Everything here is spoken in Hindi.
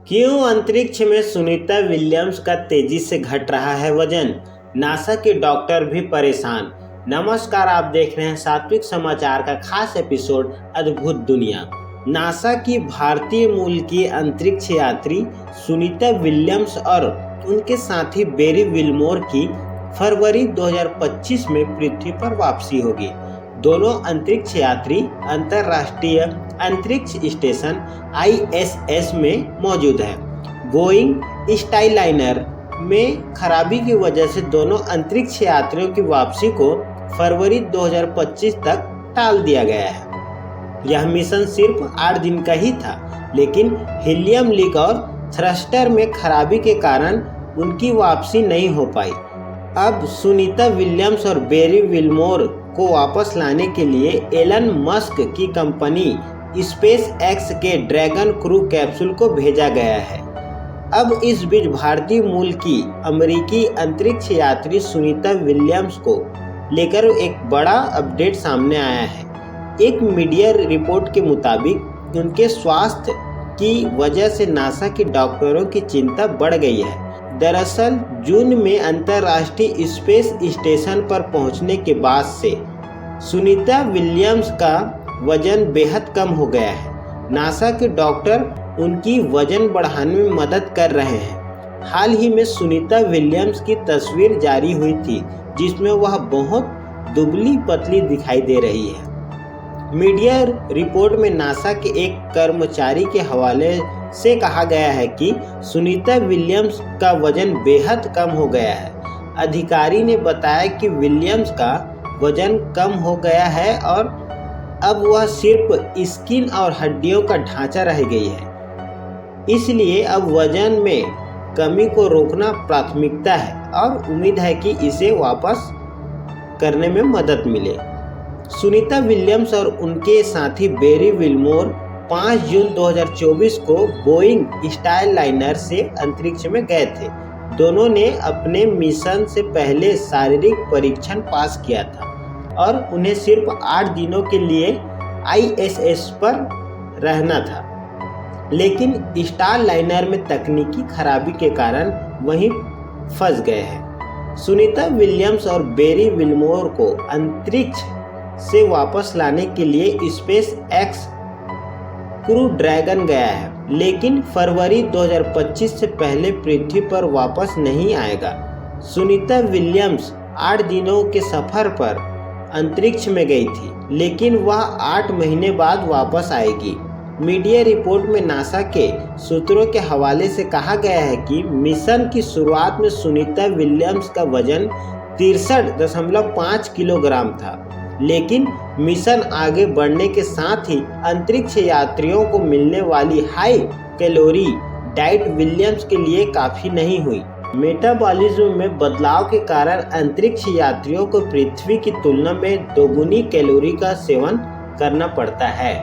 क्यों अंतरिक्ष में सुनीता विलियम्स का तेजी से घट रहा है वजन? नासा के डॉक्टर भी परेशान। नमस्कार, आप देख रहे हैं सात्विक समाचार का खास एपिसोड अद्भुत दुनिया। नासा की भारतीय मूल की अंतरिक्ष यात्री सुनीता विलियम्स और उनके साथी बेरी विल्मोर की फरवरी 2025 में पृथ्वी पर वापसी होगी। दोनों अंतरिक्ष यात्री अंतर्राष्ट्रीय अंतरिक्ष स्टेशन ISS में मौजूद हैं। बोइंग स्काईलाइनर में खराबी की वजह से दोनों अंतरिक्ष यात्रियों की वापसी को फरवरी 2025 तक टाल दिया गया है। यह मिशन सिर्फ 8 दिन का ही था, लेकिन हीलियम लीक और थ्रस्टर में खराबी के कारण उनकी वापसी नहीं हो पाई। अब सुनीता विलियम्स और बेरी विल्मोर को वापस लाने के लिए एलन मस्क की कंपनी स्पेस एक्स के ड्रैगन क्रू कैप्सूल को भेजा गया है। अब इस बीच भारतीय मूल की अमेरिकी अंतरिक्ष यात्री सुनीता विलियम्स को लेकर एक बड़ा अपडेट सामने आया है। एक मीडिया रिपोर्ट के मुताबिक उनके स्वास्थ्य की वजह से नासा के डॉक्टरों की चिंता बढ़ गई है। दरअसल जून में अंतर्राष्ट्रीय स्पेस स्टेशन पर पहुंचने के बाद से सुनीता विलियम्स का वजन बेहद कम हो गया है। नासा के डॉक्टर उनकी वजन बढ़ाने में मदद कर रहे हैं। हाल ही में सुनीता विलियम्स की तस्वीर जारी हुई थी, जिसमें वह बहुत दुबली पतली दिखाई दे रही है। मीडिया रिपोर्ट में नासा के एक कर्मचारी के हवाले से कहा गया है कि सुनीता विलियम्स का वजन बेहद कम हो गया है। अधिकारी ने बताया कि विलियम्स का वजन कम हो गया है और अब वह सिर्फ स्किन और हड्डियों का ढांचा रह गई है। इसलिए अब वजन में कमी को रोकना प्राथमिकता है और उम्मीद है कि इसे वापस करने में मदद मिले। सुनीता विलियम्स और उनके साथी बेरी विल्मोर 5 जून 2024 को बोइंग स्काईलाइनर से अंतरिक्ष में गए थे। दोनों ने अपने मिशन से पहले शारीरिक परीक्षण पास किया था और उन्हें सिर्फ 8 दिनों के लिए ISS पर रहना था, लेकिन स्काईलाइनर में तकनीकी खराबी के कारण वहीं फंस गए हैं। सुनीता विलियम्स और बेरी विल्मोर को अंतरिक्ष से वापस लाने के लिए स्पेस एक्स क्रू ड्रैगन गया है, लेकिन फरवरी 2025 से पहले पृथ्वी पर वापस नहीं आएगा। सुनीता विलियम्स 8 दिनों के सफर पर अंतरिक्ष में गई थी, लेकिन वह 8 महीने बाद वापस आएगी। मीडिया रिपोर्ट में नासा के सूत्रों के हवाले से कहा गया है कि मिशन की शुरुआत में सुनीता विलियम्स का वजन 63.5 किलोग्राम था, लेकिन मिशन आगे बढ़ने के साथ ही अंतरिक्ष यात्रियों को मिलने वाली हाई कैलोरी डाइट विलियम्स के लिए काफ़ी नहीं हुई। मेटाबॉलिज्म में बदलाव के कारण अंतरिक्ष यात्रियों को पृथ्वी की तुलना में दोगुनी कैलोरी का सेवन करना पड़ता है।